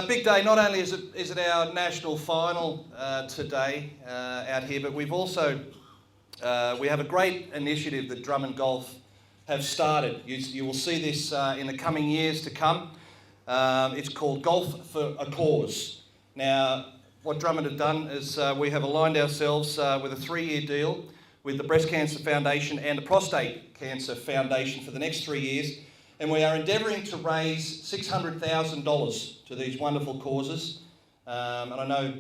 Big day. Not only is it our national final today out here, but we've also we have a great initiative that Drummond Golf have started. You will see this in the coming years to come. It's called Golf for a Cause. Now, what Drummond have done is we have aligned ourselves with a 3-year deal with the Breast Cancer Foundation and the Prostate Cancer Foundation for the next 3 years, and we are endeavouring to raise $600,000 to these wonderful causes. And I know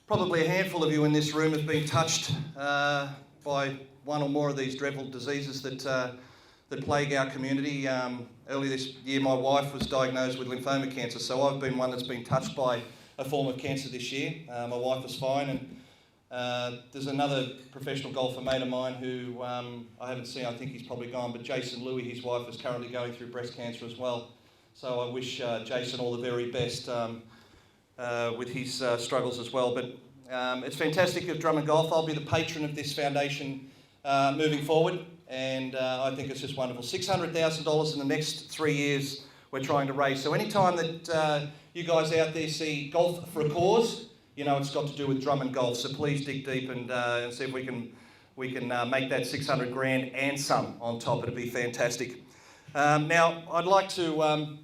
probably a handful of you in this room have been touched by one or more of these dreadful diseases that plague our community. Early this year, my wife was diagnosed with lymphoma cancer, so I've been one that's been touched by a form of cancer this year. My wife is fine, and there's another professional golfer mate of mine who I haven't seen. I think he's probably gone, but Jason Louis, his wife, is currently going through breast cancer as well. So I wish Jason all the very best with his struggles as well. But it's fantastic of Drummond Golf. I'll be the patron of this foundation moving forward, and I think it's just wonderful. $600,000 in the next 3 years we're trying to raise. So anytime that you guys out there see Golf for a Cause, you know it's got to do with Drummond Golf. So please dig deep and see if we can make that 600 grand and some on top. It'd be fantastic. Now I'd like to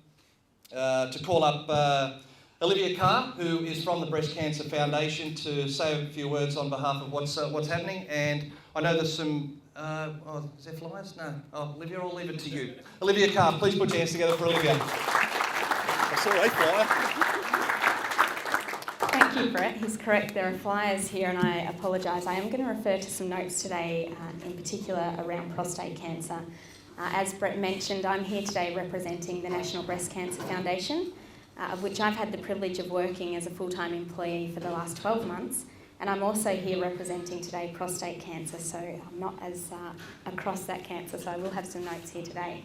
call up Olivia Carr, who is from the Breast Cancer Foundation, to say a few words on behalf of what's happening. And I know there's some. Is there flyers? No. Oh, Olivia, I'll leave it to you. Olivia Carr, please put your hands together for Olivia. I saw a flyer. Thank you, Brett. He's correct. There are flyers here, and I apologise. I am going to refer to some notes today, in particular around prostate cancer. As Brett mentioned, I'm here today representing the National Breast Cancer Foundation, of which I've had the privilege of working as a full-time employee for the last 12 months. And I'm also here representing today prostate cancer, so I'm not as across that cancer, so I will have some notes here today.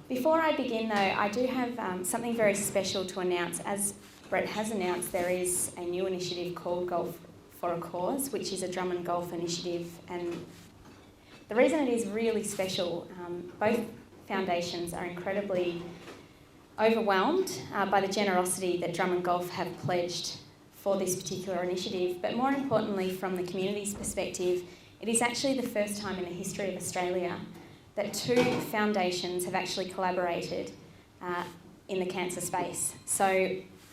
Before I begin though, I do have something very special to announce. As Brett has announced, there is a new initiative called Golf for a Cause, which is a Drummond Golf initiative. And the reason it is really special, both foundations are incredibly overwhelmed by the generosity that Drummond Golf have pledged for this particular initiative, but more importantly, from the community's perspective, it is actually the first time in the history of Australia that 2 foundations have actually collaborated in the cancer space. So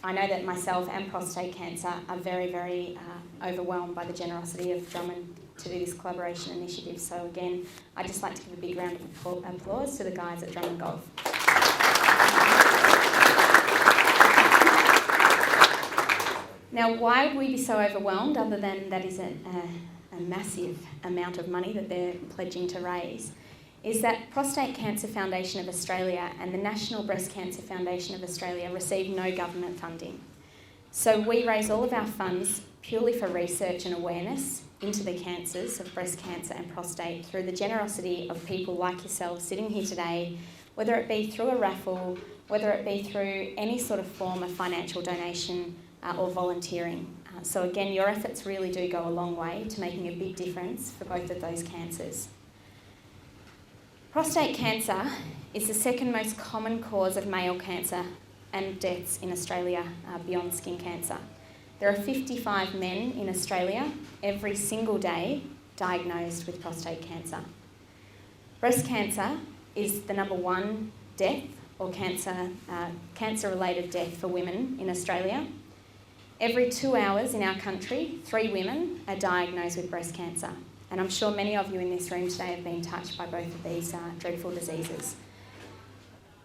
I know that myself and prostate cancer are very, very overwhelmed by the generosity of Drummond to do this collaboration initiative. So again, I'd just like to give a big round of applause to the guys at Drummond Golf. Now, why would we be so overwhelmed, other than that is a massive amount of money that they're pledging to raise, is that Prostate Cancer Foundation of Australia and the National Breast Cancer Foundation of Australia receive no government funding. So we raise all of our funds purely for research and awareness into the cancers of breast cancer and prostate through the generosity of people like yourselves sitting here today, whether it be through a raffle, whether it be through any sort of form of financial donation or volunteering. So again, your efforts really do go a long way to making a big difference for both of those cancers. Prostate cancer is the second most common cause of male cancer and deaths in Australia beyond skin cancer. There are 55 men in Australia every single day diagnosed with prostate cancer. Breast cancer is the number 1 death or cancer-related death for women in Australia. Every 2 hours in our country, 3 women are diagnosed with breast cancer. And I'm sure many of you in this room today have been touched by both of these dreadful diseases.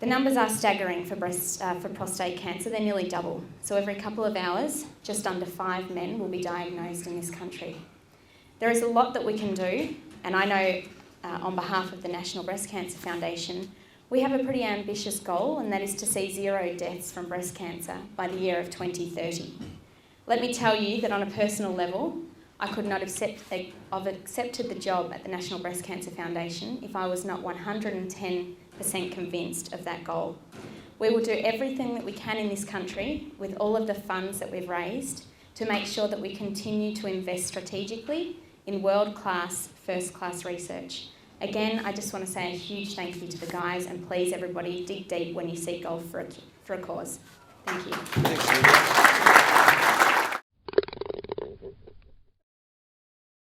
The numbers are staggering for prostate cancer. They're nearly double. So every couple of hours, just under 5 men will be diagnosed in this country. There is a lot that we can do, and I know on behalf of the National Breast Cancer Foundation, we have a pretty ambitious goal, and that is to see 0 deaths from breast cancer by the year of 2030. Let me tell you that on a personal level, I could not have accepted the job at the National Breast Cancer Foundation if I was not 110% convinced of that goal. We will do everything that we can in this country with all of the funds that we've raised to make sure that we continue to invest strategically in world-class, first-class research. Again, I just want to say a huge thank you to the guys, and please everybody dig deep when you see Golf for a Cause. Thank you.